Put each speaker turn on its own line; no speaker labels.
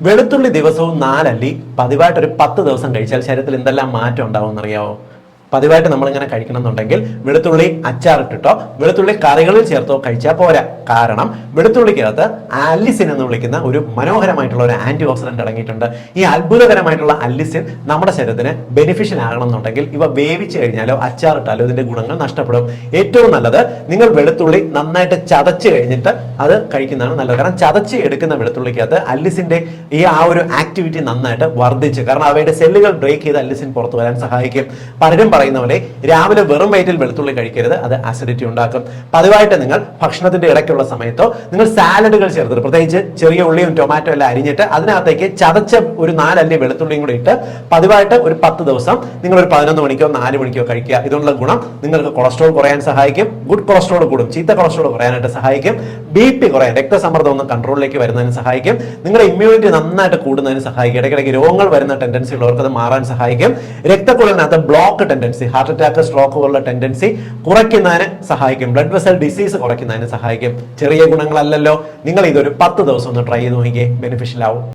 വെളുത്തുള്ളി ദിവസവും 4 അല്ലി പതിവായിട്ട് ഒരു 10 ദിവസം കഴിച്ചാൽ ശരീരത്തിൽ എന്തെല്ലാം മാറ്റം ഉണ്ടാവും എന്നറിയാവോ? പതിവായിട്ട് നമ്മളിങ്ങനെ കഴിക്കണം എന്നുണ്ടെങ്കിൽ വെളുത്തുള്ളി അച്ചാറിട്ടിട്ടോ വെളുത്തുള്ളി കറികളിൽ ചേർത്തോ കഴിച്ചാൽ പോരാ. കാരണം വെളുത്തുള്ളിക്കകത്ത് അല്ലിസിൻ എന്ന് വിളിക്കുന്ന ഒരു മനോഹരമായിട്ടുള്ള ഒരു ആന്റി ഓക്സിഡന്റ് അടങ്ങിയിട്ടുണ്ട്. ഈ അത്ഭുതകരമായിട്ടുള്ള അല്ലിസിൻ നമ്മുടെ ശരീരത്തിന് ബെനിഫിഷ്യൽ ആകണം എന്നുണ്ടെങ്കിൽ ഇവ വേവിച്ച് കഴിഞ്ഞാലോ അച്ചാറിട്ടാലോ ഇതിന്റെ ഗുണങ്ങൾ നഷ്ടപ്പെടും. ഏറ്റവും നല്ലത് നിങ്ങൾ വെളുത്തുള്ളി നന്നായിട്ട് ചതച്ച് കഴിഞ്ഞിട്ട് അത് കഴിക്കുന്നതാണ് നല്ലത്. കാരണം ചതച്ച് എടുക്കുന്ന വെളുത്തുള്ളിക്കകത്ത് അല്ലിസിന്റെ ഈ ഒരു ആക്ടിവിറ്റി നന്നായിട്ട് വർദ്ധിച്ച്, കാരണം അവയുടെ സെല്ലുകൾ ബ്രേക്ക് ചെയ്ത് അല്ലിസിൻ പുറത്തു വരാൻ സഹായിക്കും. പലരും പറയുന്ന പോലെ രാവിലെ വെറും വയറ്റിൽ വെളുത്തുള്ളി കഴിക്കരുത്, അത് അസിഡിറ്റി ഉണ്ടാക്കും. പതിവായിട്ട് നിങ്ങൾ ഭക്ഷണത്തിന്റെ ഇടയ്ക്കുള്ള സമയത്തോ നിങ്ങൾ സാലഡുകൾ ചേർത്തിട്ട്, പ്രത്യേകിച്ച് ചെറിയ ഉള്ളിയും ടൊമാറ്റോ എല്ലാം അരിഞ്ഞിട്ട് അതിനകത്തേക്ക് ചതച്ച ഒരു 4 അല്ലി വെളുത്തുള്ളിയും കൂടി ഇട്ട് പതിവായിട്ട് ഒരു 10 ദിവസം നിങ്ങൾ ഒരു 11 മണിക്കോ 4 മണിക്കോ കഴിക്കുക. ഇതുള്ള ഗുണം നിങ്ങൾക്ക് കൊളസ്ട്രോൾ കുറയാൻ സഹായിക്കും. ഗുഡ് കൊളസ്ട്രോൾ കൂടും, ചീത്ത കൊളസ്ട്രോൾ കുറയാനായിട്ട് സഹായിക്കും. BP കുറയാൻ, രക്തസമ്മർദ്ദം ഒന്ന് കൺട്രോളിലേക്ക് വരുന്നതിന് സഹായിക്കും. നിങ്ങളുടെ ഇമ്മ്യൂണിറ്റി നന്നായിട്ട് കൂടുന്നതിന് സഹായിക്കും. ഇടയ്ക്കിടയ്ക്ക് രോഗങ്ങൾ വരുന്ന ടെൻഡൻസി ഉള്ളവർക്ക് അത് മാറാൻ സഹായിക്കും. രക്തക്കുഴലിനകത്ത് block tendency, heart attack, stroke പോലുള്ള ടെൻഡൻസി കുറയ്ക്കുന്നതിന് സഹായിക്കും. ബ്ലഡ് വെസൽ ഡിസീസ് കുറയ്ക്കുന്നതിന് സഹായിക്കും. ചെറിയ ഗുണങ്ങളല്ലല്ലോ. നിങ്ങൾ ഇതൊരു 10 ദിവസം ഒന്ന് ട്രൈ ചെയ്ത് നോക്കിയേ, ബെനിഫിഷ്യൽ ആവും.